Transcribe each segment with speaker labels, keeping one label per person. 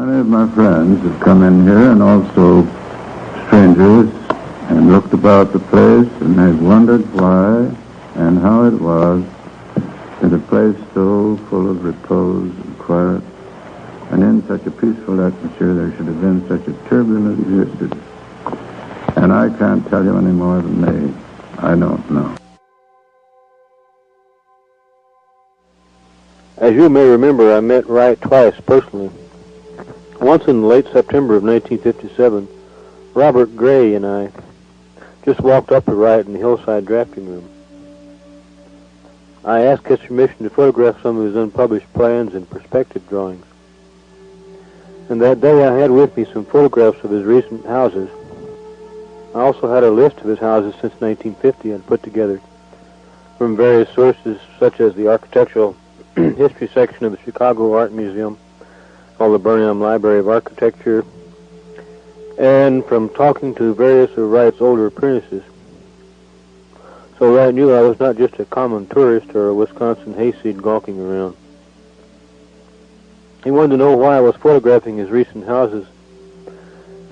Speaker 1: Many of my friends have come in here, and also strangers, and looked about the place, and have wondered why and how it was that a place so full of repose and quiet, and in such a peaceful atmosphere, there should have been such a turbulent existence. And I can't tell you any more than they. I don't know.
Speaker 2: As you may remember, I met Wright twice personally. Once in late September of 1957, Robert Gray and I just walked up to Wright in the hillside drafting room. I asked his permission to photograph some of his unpublished plans and perspective drawings. And that day I had with me some photographs of his recent houses. I also had a list of his houses since 1950 I'd put together from various sources, such as the architectural history section of the Chicago Art Museum, called the Burnham Library of Architecture, and from talking to various of Wright's older apprentices. So Wright knew I was not just a common tourist or a Wisconsin hayseed gawking around. He wanted to know why I was photographing his recent houses,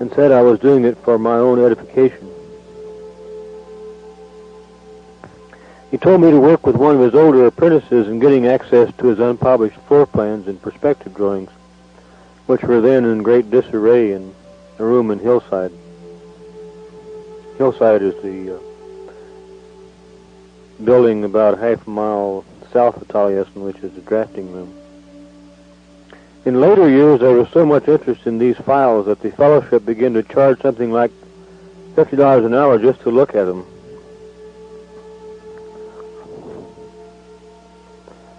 Speaker 2: and said I was doing it for my own edification. He told me to work with one of his older apprentices in getting access to his unpublished floor plans and perspective drawings, which were then in great disarray in a room in Hillside. Hillside is the building about half a mile south of Taliesin, which is the drafting room. In later years, there was so much interest in these files that the fellowship began to charge something like $50 an hour just to look at them.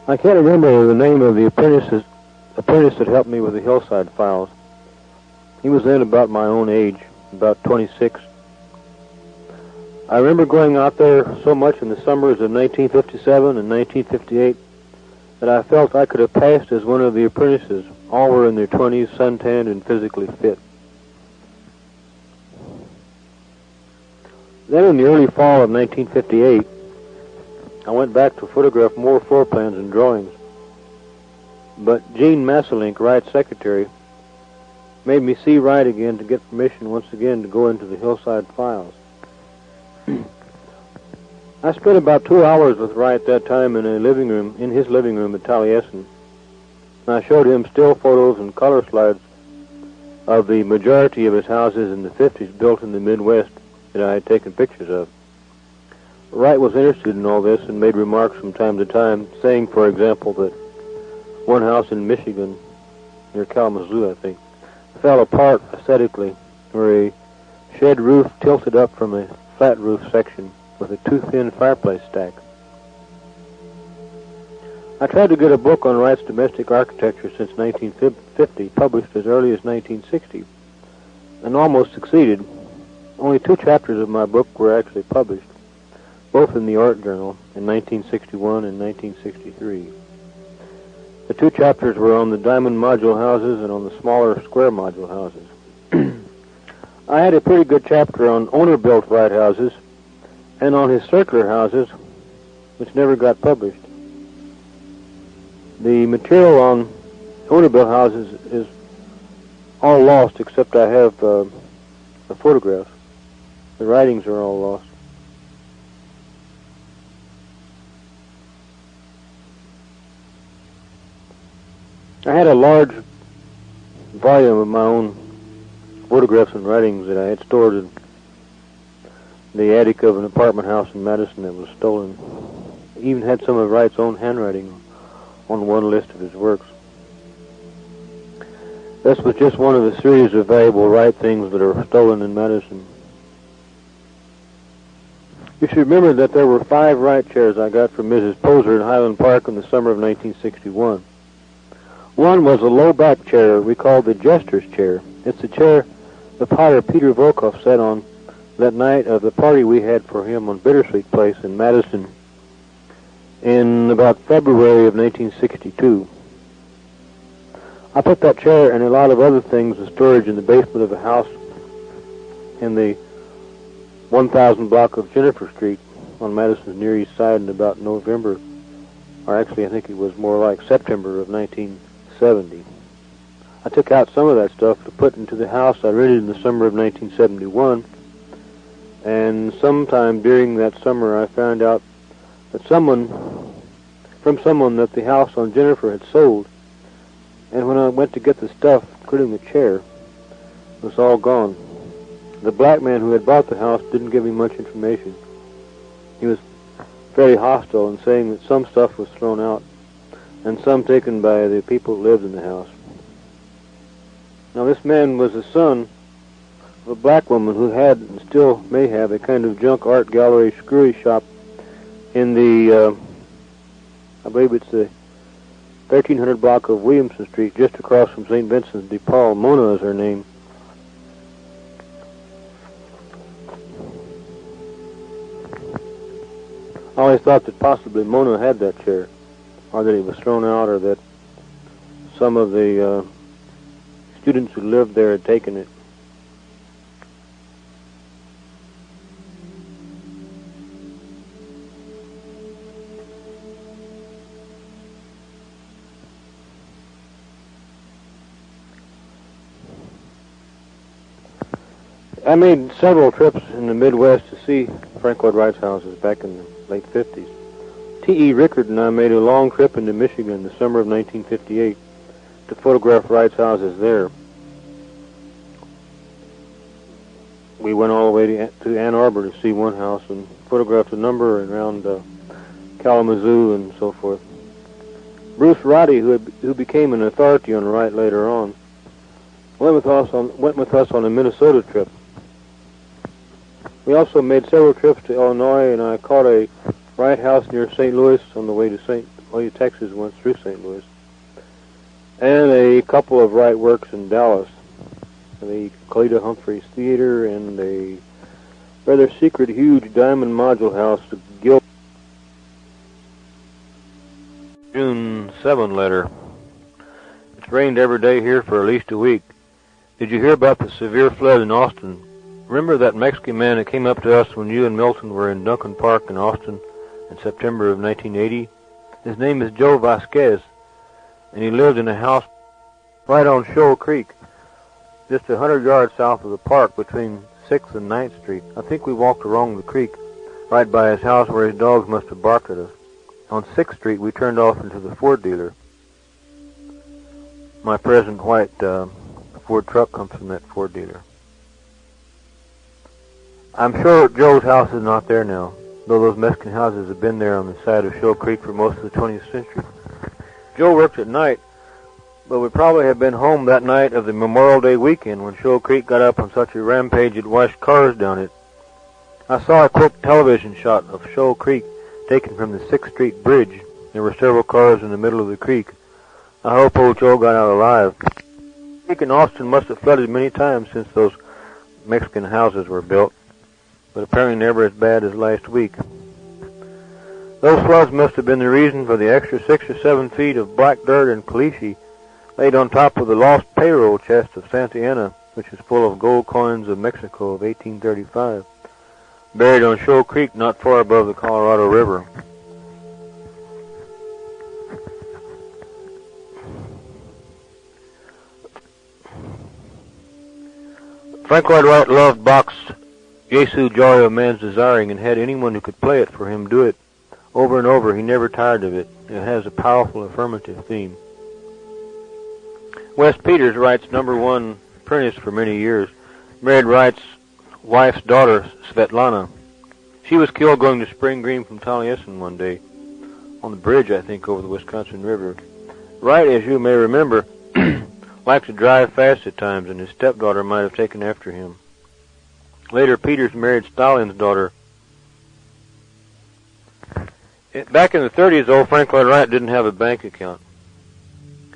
Speaker 2: I can't remember the name of the apprentice that helped me with the Hillside files. He was then about my own age, about 26. I remember going out there so much in the summers of 1957 and 1958 that I felt I could have passed as one of the apprentices. All were in their 20s, suntanned and physically fit. Then in the early fall of 1958, I went back to photograph more floor plans and drawings. But Gene Masselink, Wright's secretary, made me see Wright again to get permission once again to go into the Hillside files. I spent about 2 hours with Wright that time in his living room at Taliesin. And I showed him still photos and color slides of the majority of his houses in the 50s built in the Midwest that I had taken pictures of. Wright was interested in all this and made remarks from time to time, saying, for example, that one house in Michigan, near Kalamazoo, I think, fell apart aesthetically, where a shed roof tilted up from a flat roof section with a too-thin fireplace stack. I tried to get a book on Wright's domestic architecture since 1950, published as early as 1960, and almost succeeded. Only 2 chapters of my book were actually published, both in the Art Journal in 1961 and 1963. The 2 chapters were on the diamond module houses and on the smaller square module houses. I had a pretty good chapter on owner-built Wright houses and on his circular houses, which never got published. The material on owner-built houses is all lost, except I have the photographs. The writings are all lost. I had a large volume of my own photographs and writings that I had stored in the attic of an apartment house in Madison that was stolen. I even had some of Wright's own handwriting on one list of his works. This was just one of a series of valuable Wright things that are stolen in Madison. You should remember that there were 5 Wright chairs I got from Mrs. Poser in Highland Park in the summer of 1961. One was a low-back chair we called the Jester's chair. It's the chair the potter Peter Volkoff sat on that night of the party we had for him on Bittersweet Place in Madison in about February of 1962. I put that chair and a lot of other things in storage in the basement of a house in the 1000 block of Jennifer Street on Madison's Near East Side in about November, or actually I think it was more like September of 1970. I took out some of that stuff to put into the house I rented in the summer of 1971, and sometime during that summer I found out that someone that the house on Jennifer had sold, and when I went to get the stuff, including the chair, it was all gone. The black man who had bought the house didn't give me much information. He was very hostile in saying that some stuff was thrown out and some taken by the people who lived in the house. Now, this man was the son of a black woman who had, and still may have, a kind of junk art gallery screwy shop in the, I believe it's the 1300 block of Williamson Street, just across from St. Vincent de Paul. Mona is her name. I always thought that possibly Mona had that chair, or that it was thrown out, or that some of the students who lived there had taken it. I made several trips in the Midwest to see Frank Lloyd Wright's houses back in the late 50s. T.E. Rickard and I made a long trip into Michigan in the summer of 1958 to photograph Wright's houses there. We went all the way to Ann Arbor to see one house and photographed a number around Kalamazoo and so forth. Bruce Roddy, who became an authority on Wright later on, went with us on a Minnesota trip. We also made several trips to Illinois, and I caught a Wright house near St. Louis on the way to Texas, once through St. Louis, and a couple of Wright works in Dallas, the Cleta Humphreys Theater and a rather secret, huge diamond module house, the Gil. June 7 letter. It's rained every day here for at least a week. Did you hear about the severe flood in Austin? Remember that Mexican man that came up to us when you and Milton were in Duncan Park in Austin in September of 1980? His name is Joe Vasquez, and he lived in a house right on Shoal Creek, just 100 yards south of the park between 6th and 9th Street. I think we walked along the creek right by his house where his dogs must have barked at us. On 6th Street, we turned off into the Ford dealer. My present white Ford truck comes from that Ford dealer. I'm sure Joe's house is not there now, though those Mexican houses have been there on the side of Shoal Creek for most of the 20th century. Joe worked at night, but would probably have been home that night of the Memorial Day weekend when Shoal Creek got up on such a rampage it washed cars down it. I saw a quick television shot of Shoal Creek taken from the 6th Street Bridge. There were several cars in the middle of the creek. I hope old Joe got out alive. The creek in Austin must have flooded many times since those Mexican houses were built, but apparently never as bad as last week. Those floods must have been the reason for the extra 6 or 7 feet of black dirt and caliche laid on top of the lost payroll chest of Santa Ana, which is full of gold coins of Mexico of 1835, buried on Shoal Creek not far above the Colorado River. Frank Lloyd Wright loved Bach's Jesu Joy of Man's Desiring and had anyone who could play it for him do it. Over and over, he never tired of it. It has a powerful affirmative theme. Wes Peters, Wright's #1 apprentice for many years, married Wright's wife's daughter, Svetlana. She was killed going to Spring Green from Taliesin one day, on the bridge, I think, over the Wisconsin River. Wright, as you may remember, liked to drive fast at times, and his stepdaughter might have taken after him. Later, Peters married Stalin's daughter. Back in the 30s, old Frank Lloyd Wright didn't have a bank account.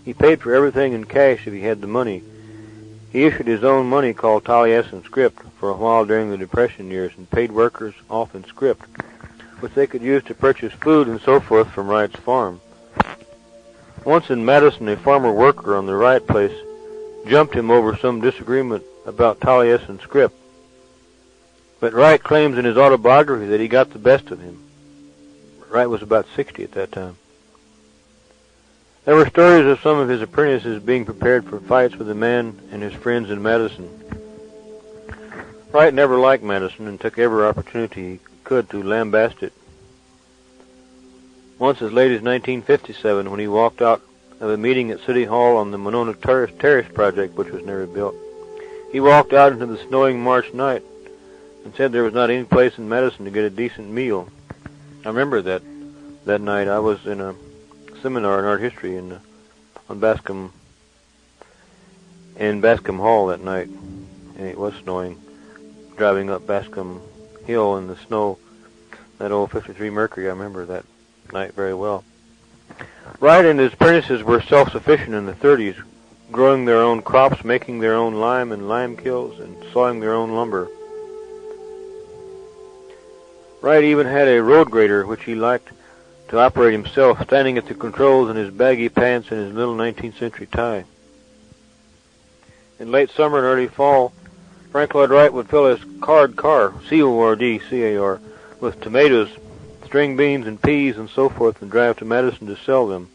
Speaker 2: He paid for everything in cash if he had the money. He issued his own money called Taliesin scrip for a while during the Depression years and paid workers off in scrip, which they could use to purchase food and so forth from Wright's farm. Once in Madison, a farmer worker on the Wright place jumped him over some disagreement about Taliesin scrip. But Wright claims in his autobiography that he got the best of him. Wright was about 60 at that time. There were stories of some of his apprentices being prepared for fights with the man and his friends in Madison. Wright never liked Madison and took every opportunity he could to lambast it. Once as late as 1957, when he walked out of a meeting at City Hall on the Monona Terrace project, which was never built, he walked out into the snowing March night and said there was not any place in Madison to get a decent meal. I remember that night. I was in a seminar in art history in Bascom Hall that night, and it was snowing. Driving up Bascom Hill in the snow, that old 53 Mercury, I remember that night very well. Wright and his apprentices were self-sufficient in the 30s, growing their own crops, making their own lime and lime kilns, and sawing their own lumber. Wright even had a road grader, which he liked to operate himself, standing at the controls in his baggy pants and his little 19th century tie. In late summer and early fall, Frank Lloyd Wright would fill his car, C-O-R-D-C-A-R, with tomatoes, string beans, and peas, and so forth, and drive to Madison to sell them.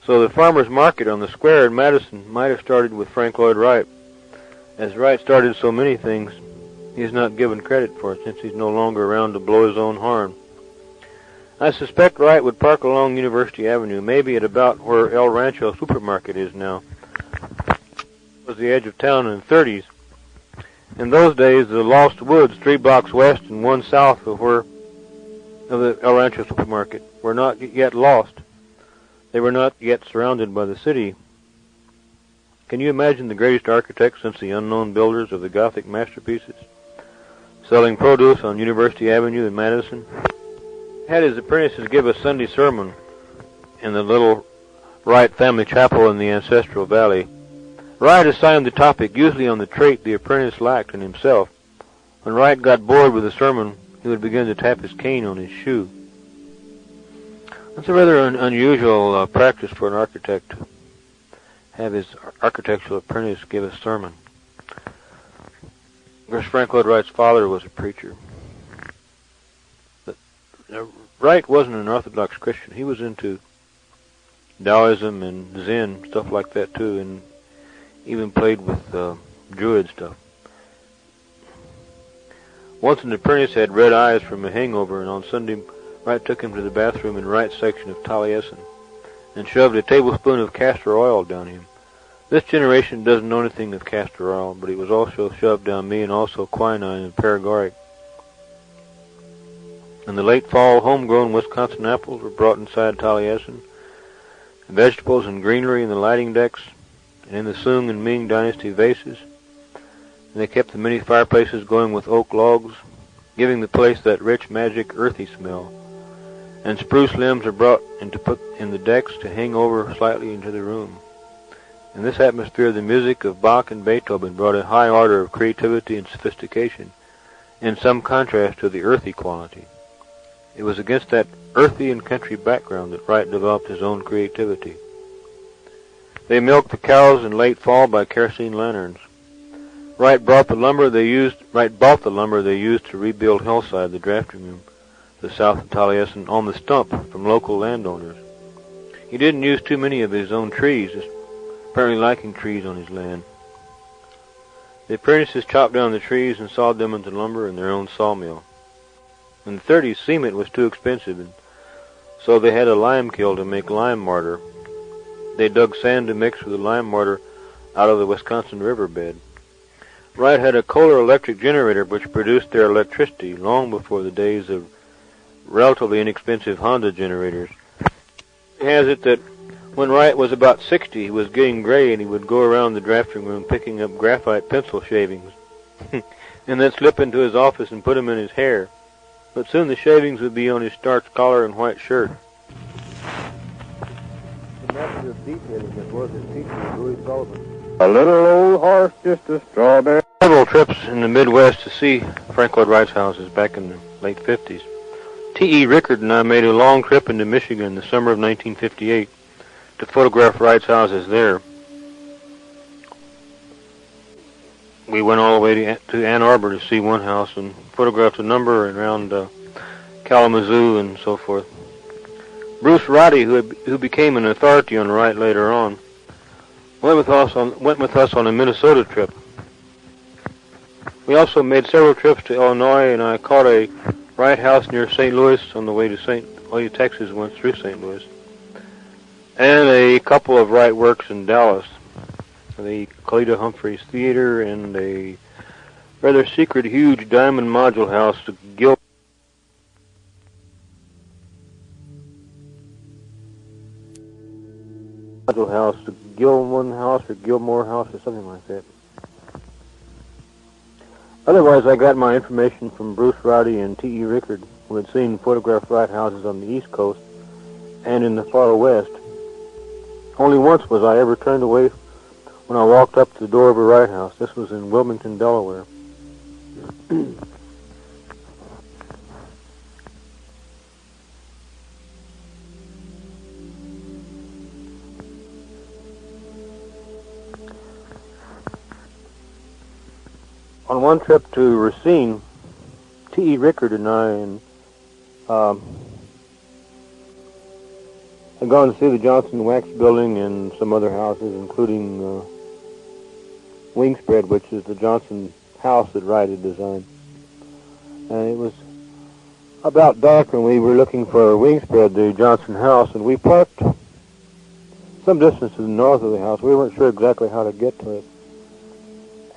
Speaker 2: So the farmer's market on the square in Madison might have started with Frank Lloyd Wright. As Wright started so many things, he's not given credit for it, since he's no longer around to blow his own horn. I suspect Wright would park along University Avenue, maybe at about where El Rancho supermarket is now. It was the edge of town in the 30s. In those days, the Lost Woods, 3 blocks west and 1 south of the El Rancho supermarket, were not yet lost. They were not yet surrounded by the city. Can you imagine the greatest architect since the unknown builders of the Gothic masterpieces selling produce on University Avenue in Madison? He had his apprentices give a Sunday sermon in the little Wright family chapel in the ancestral valley. Wright assigned the topic, usually on the trait the apprentice lacked in himself. When Wright got bored with the sermon, he would begin to tap his cane on his shoe. That's a rather unusual practice for an architect to have his architectural apprentice give a sermon. Of course, Frank Lloyd Wright's father was a preacher. But Wright wasn't an Orthodox Christian. He was into Taoism and Zen, stuff like that too, and even played with Druid stuff. Once an apprentice had red eyes from a hangover, and on Sunday, Wright took him to the bathroom in Wright's section of Taliesin and shoved a tablespoon of castor oil down him. This generation doesn't know anything of castor oil, but it was also shoved down me, and also quinine and paregoric. In the late fall, homegrown Wisconsin apples were brought inside Taliesin, vegetables and greenery in the lighting decks, and in the Sung and Ming dynasty vases. And they kept the many fireplaces going with oak logs, giving the place that rich, magic, earthy smell. And spruce limbs are brought in to put in the decks to hang over slightly into the room. In this atmosphere, the music of Bach and Beethoven brought a high order of creativity and sophistication, in some contrast to the earthy quality. It was against that earthy and country background that Wright developed his own creativity. They milked the cows in late fall by kerosene lanterns. Wright bought the lumber they used to rebuild Hillside, the drafting room, the south of Taliesin, on the stump from local landowners. He didn't use too many of his own trees, apparently liking trees on his land. The apprentices chopped down the trees and sawed them into lumber in their own sawmill. In the 30s, cement was too expensive, and so they had a lime kiln to make lime mortar. They dug sand to mix with the lime mortar out of the Wisconsin riverbed. Wright had a Kohler electric generator which produced their electricity long before the days of relatively inexpensive Honda generators. He has it that when Wright was about 60, he was getting gray, and he would go around the drafting room picking up graphite pencil shavings and then slip into his office and put them in his hair. But soon the shavings would be on his starched collar and white shirt. The master of detailing that was his teacher, Louis Sullivan.
Speaker 1: A little old horse, just a strawberry.
Speaker 2: Several trips in the Midwest to see Frank Lloyd Wright's houses back in the late 50s. T.E. Rickard and I made a long trip into Michigan in the summer of 1958 to photograph Wright's houses there. We went all the way to Ann Arbor to see one house and photographed a number around Kalamazoo and so forth. Bruce Wright, who became an authority on Wright later on, went with us on a Minnesota trip. We also made several trips to Illinois, and I caught a Wright house near St. Louis on the way to Texas, went through St. Louis, and a couple of Wright works in Dallas, the Cleta Humphreys Theater and a rather secret, huge diamond module house to Gilman House or Gilmore House or something like that. Otherwise, I got my information from Bruce Rowdy and T.E. Rickard, who had seen photographed Wright houses on the East Coast and in the far West. Only once was I ever turned away when I walked up to the door of a Wright house. This was in Wilmington, Delaware. On one trip to Racine, T.E. Rickard and I had gone to see the Johnson Wax Building and some other houses, including Wingspread, which is the Johnson house that Wright had designed. And it was about dark when we were looking for Wingspread, the Johnson house, and we parked some distance to the north of the house. We weren't sure exactly how to get to it.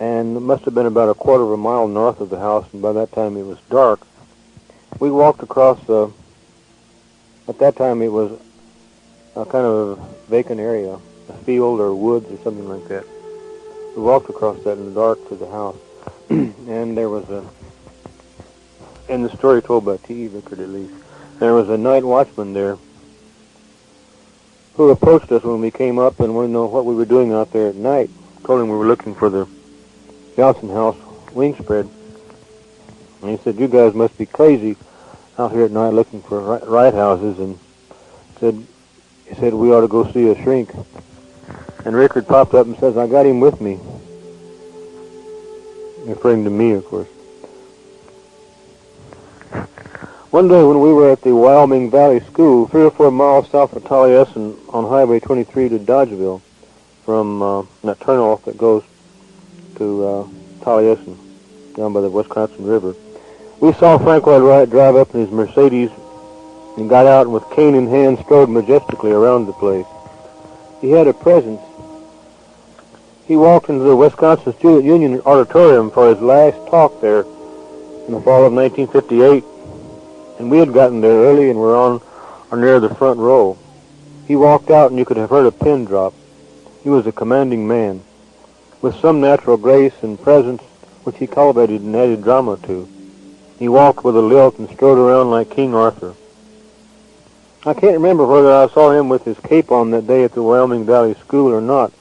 Speaker 2: And it must have been about a quarter of a mile north of the house, and by that time it was dark. We walked across, at that time it was a kind of vacant area, a field or woods or something like that. We walked across that in the dark to the house, and there was in the story told by T.E. Rickard at least, there was a night watchman there who approached us when we came up and wanted to know what we were doing out there at night. Told him we were looking for the Johnson house Wingspread, and he said, "You guys must be crazy out here at night looking for Wright houses," and he said we ought to go see a shrink. And Rickard popped up and says, "I got him with me," referring to me, of course. One day when we were at the Wyoming Valley School, 3 or 4 miles south of Taliesin on Highway 23 to Dodgeville, from that turnoff that goes to Taliesin, down by the Wisconsin River, we saw Frank Lloyd Wright drive up in his Mercedes and got out and with cane in hand strode majestically around the place. He had a presence. He walked into the Wisconsin Student Union auditorium for his last talk there in the fall of 1958, and we had gotten there early and were on or near the front row. He walked out and you could have heard a pin drop. He was a commanding man, with some natural grace and presence which he cultivated and added drama to. He walked with a lilt and strode around like King Arthur. I can't remember whether I saw him with his cape on that day at the Wyoming Valley School or not,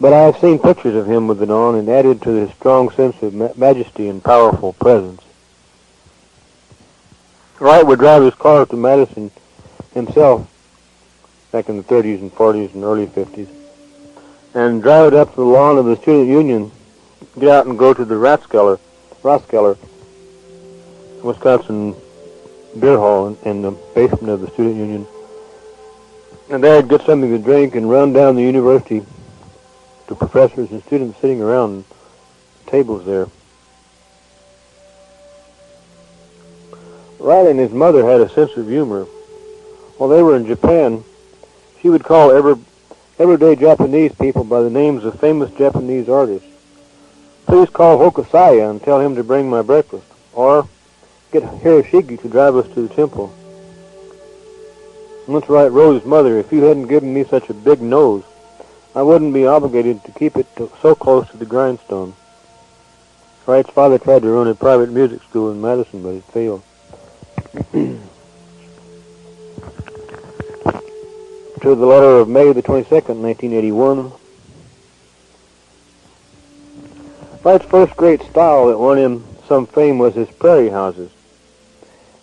Speaker 2: but I have seen pictures of him with it on and added to his strong sense of majesty and powerful presence. Wright would drive his car to Madison himself back in the 30s and 40s and early 50s, and drive it up to the lawn of the Student Union, get out and go to the Rathskeller, Wisconsin beer hall in the basement of the Student Union, and there I'd get something to drink and run down the university to professors and students sitting around tables there. Wright and his mother had a sense of humor. While they were in Japan, she would call everyday Japanese people by the names of famous Japanese artists. "Please call Hokusaya and tell him to bring my breakfast," or "Get Hiroshige to drive us to the temple." Once Wright wrote his mother, "If you hadn't given me such a big nose, I wouldn't be obligated to keep it so close to the grindstone." Wright's father tried to run a private music school in Madison, but it failed. To the letter of May the 22nd, 1981. Wright's first great style that won him some fame was his prairie houses.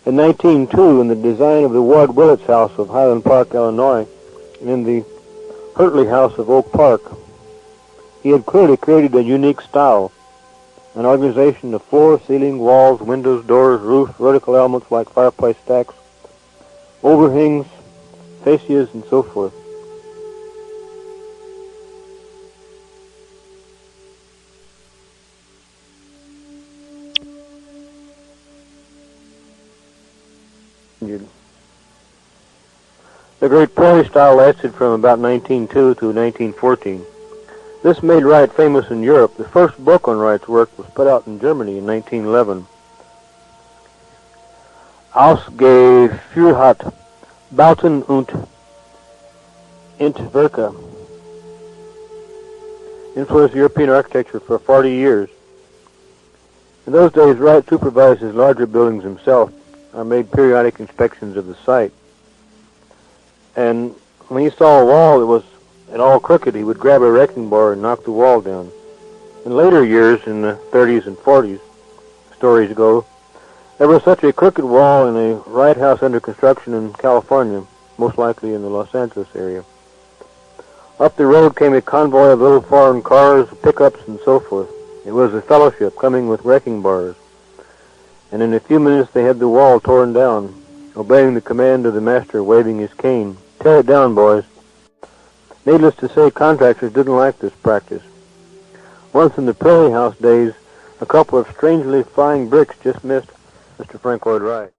Speaker 2: In 1902, in the design of the Ward Willets House of Highland Park, Illinois, and in the Hurtley House of Oak Park, he had clearly created a unique style, an organization of floor, ceiling, walls, windows, doors, roof, vertical elements like fireplace stacks, overhangs, fascias, and so forth. The great prairie style lasted from about 1902 to 1914. This made Wright famous in Europe. The first book on Wright's work was put out in Germany in 1911. Ausgeführt Bauten und Entwerke influenced European architecture for 40 years. In those days, Wright supervised his larger buildings himself or made periodic inspections of the site. And when he saw a wall that was at all crooked, he would grab a wrecking bar and knock the wall down. In later years, in the 30s and 40s, stories ago, there was such a crooked wall in a Wright house under construction in California, most likely in the Los Angeles area. Up the road came a convoy of little foreign cars, pickups, and so forth. It was a fellowship coming with wrecking bars. And in a few minutes they had the wall torn down, obeying the command of the master waving his cane. Tear it down, boys. Needless to say, contractors didn't like this practice. Once in the Prairie House days, a couple of strangely flying bricks just missed Mr. Frank Lloyd Wright.